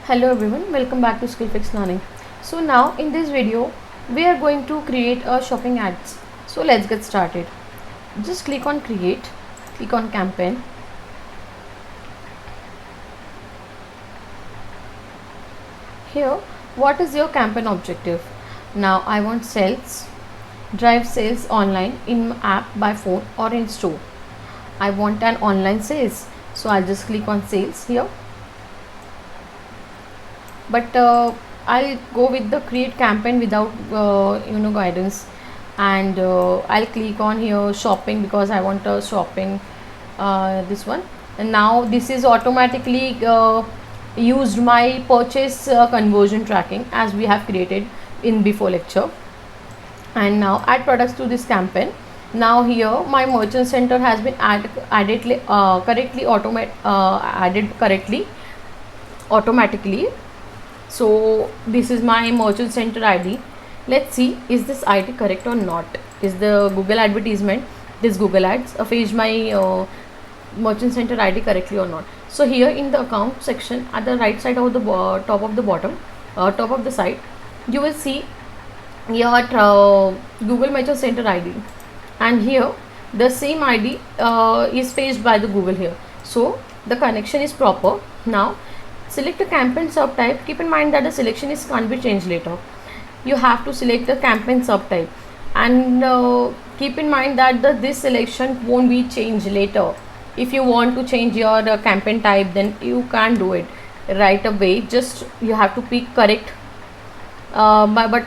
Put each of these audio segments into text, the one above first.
Hello everyone, welcome back to SkillFix Learning. So now in this video we are going to create a shopping ads. So let's get started. Just click on create, click on campaign. Here what is your campaign objective? Now I want sales, drive sales online in app, by phone or in store. I want an online sales, so I'll just click on sales here. But I'll go with the create campaign without guidance, and I'll click on here shopping because I want a shopping this one. And now this is automatically used my purchase conversion tracking as we have created in before lecture. And now add products to this campaign. Now here my merchant center has been added correctly automatically. So this is my merchant center ID. Let's see, is this ID correct or not? Is the Google advertisement, this Google ads fetched my merchant center ID correctly or not? So here in the account section at the right side of the top of the site, you will see your Google merchant center ID, and here the same ID is fetched by the Google here. So the connection is proper. Now select a campaign subtype. Keep in mind that the selection can't be changed later. You have to select the campaign subtype, and keep in mind that this selection won't be changed later. If you want to change your campaign type, then you can't do it right away. Just you have to pick correct. But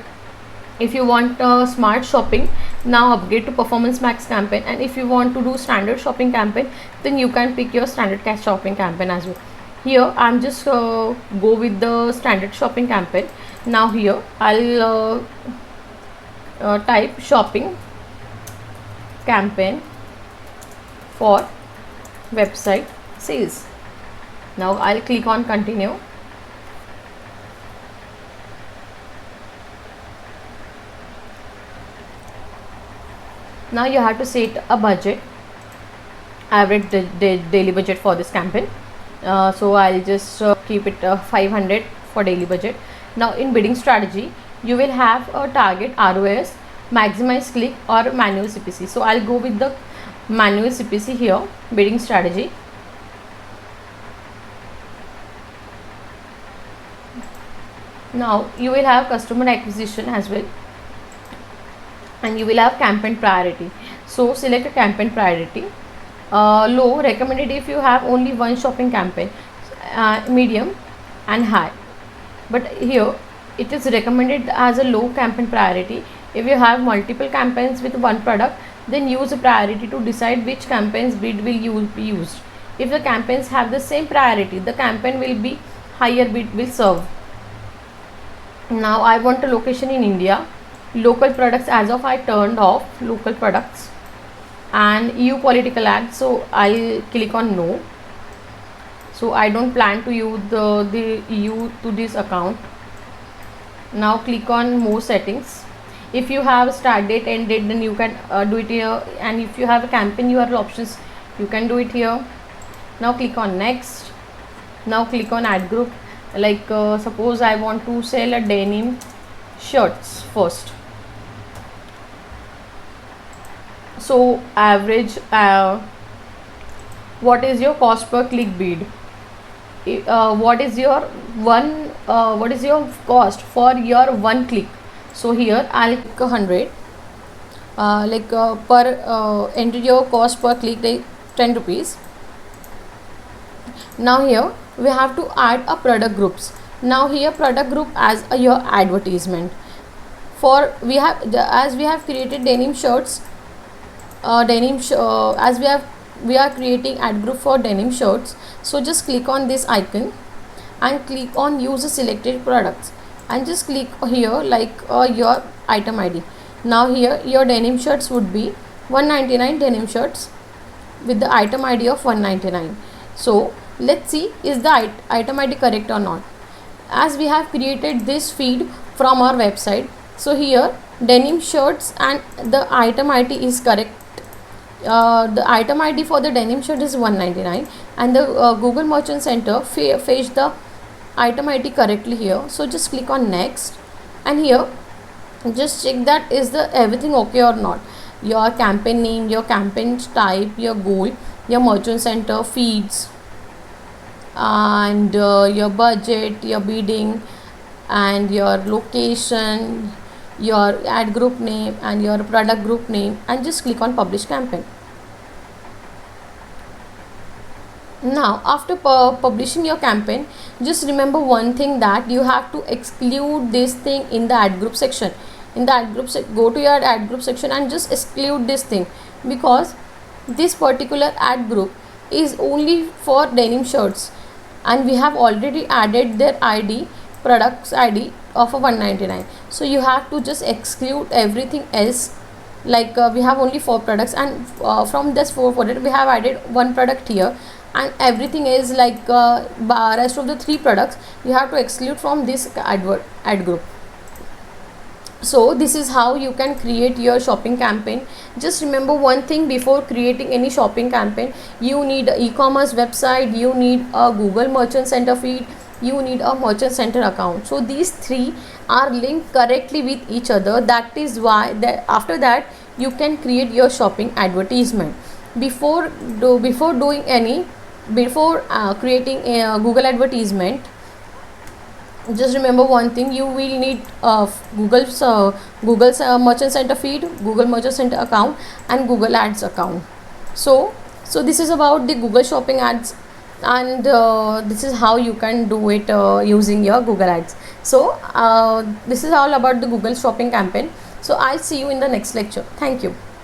if you want smart shopping, now upgrade to performance max campaign, and if you want to do standard shopping campaign, then you can pick your standard cash shopping campaign as well. Here I'm just go with the standard shopping campaign. Now here I'll type shopping campaign for website sales. Now I'll click on continue. Now you have to set a budget, average daily budget for this campaign. So I'll just keep it 500 for daily budget. Now in bidding strategy, you will have a target ROS, maximize click or manual CPC. So I'll go with the manual CPC here, bidding strategy. Now you will have customer acquisition as well, and you will have campaign priority. So select a campaign priority. Low, recommended if you have only one shopping campaign, medium and high. But here it is recommended as a low campaign priority. If you have multiple campaigns with one product, then use a priority to decide which campaigns bid will be used. If the campaigns have the same priority, the campaign will be higher bid will serve. Now I want a location in India. Local products, as of I turned off local products, and EU political ads, so I'll click on no. So I don't plan to use the EU to this account. Now click on more settings. If you have start date, end date, then you can do it here, and if you have a campaign URL options, you can do it here. Now click on next. Now click on add group. Like suppose I want to sell a denim shirts first. So average, what is your cost per click bid? What is your cost for your one click? So here I'll click 100. Per enter your cost per click, 10 rupees. Now here we have to add a product groups. Now here product group as your advertisement. For we have created denim shirts. As we are creating ad group for denim shirts. So just click on this icon and click on use selected products, and just click here your item ID. Now here your denim shirts would be 199 denim shirts with the item ID of 199. So let's see, is the item ID correct or not? As we have created this feed from our website, so here denim shirts and the item ID is correct. The item ID for the denim shirt is 199, and the Google Merchant Center fetched the item ID correctly here. So just click on next, and here just check that is the everything okay or not. Your campaign name, your campaign type, your goal, your merchant center, feeds, and your budget, your bidding, and your location, your ad group name, and your product group name, and just click on publish campaign. Now after publishing your campaign, just remember one thing, that you have to exclude this thing in the ad group section. In the ad group go to your ad group section and just exclude this thing, because this particular ad group is only for denim shirts, and we have already added their id, products id of a 199. So you have to just exclude everything else. Like we have only 4 products, and from this 4 product we have added 1 product here, and everything is like rest of the 3 products you have to exclude from this ad group. So this is how you can create your shopping campaign. Just remember one thing, before creating any shopping campaign, you need an e-commerce website, you need a Google Merchant Center feed, you need a Merchant Center account. So these 3 are linked correctly with each other. That is why after that you can create your shopping advertisement. Before creating a Google advertisement, just remember one thing, you will need Google's Merchant Center feed, Google Merchant Center account, and Google Ads account. So this is about the Google shopping ads, and this is how you can do it using your Google Ads. So this is all about the Google shopping campaign. So I'll see you in the next lecture. Thank you.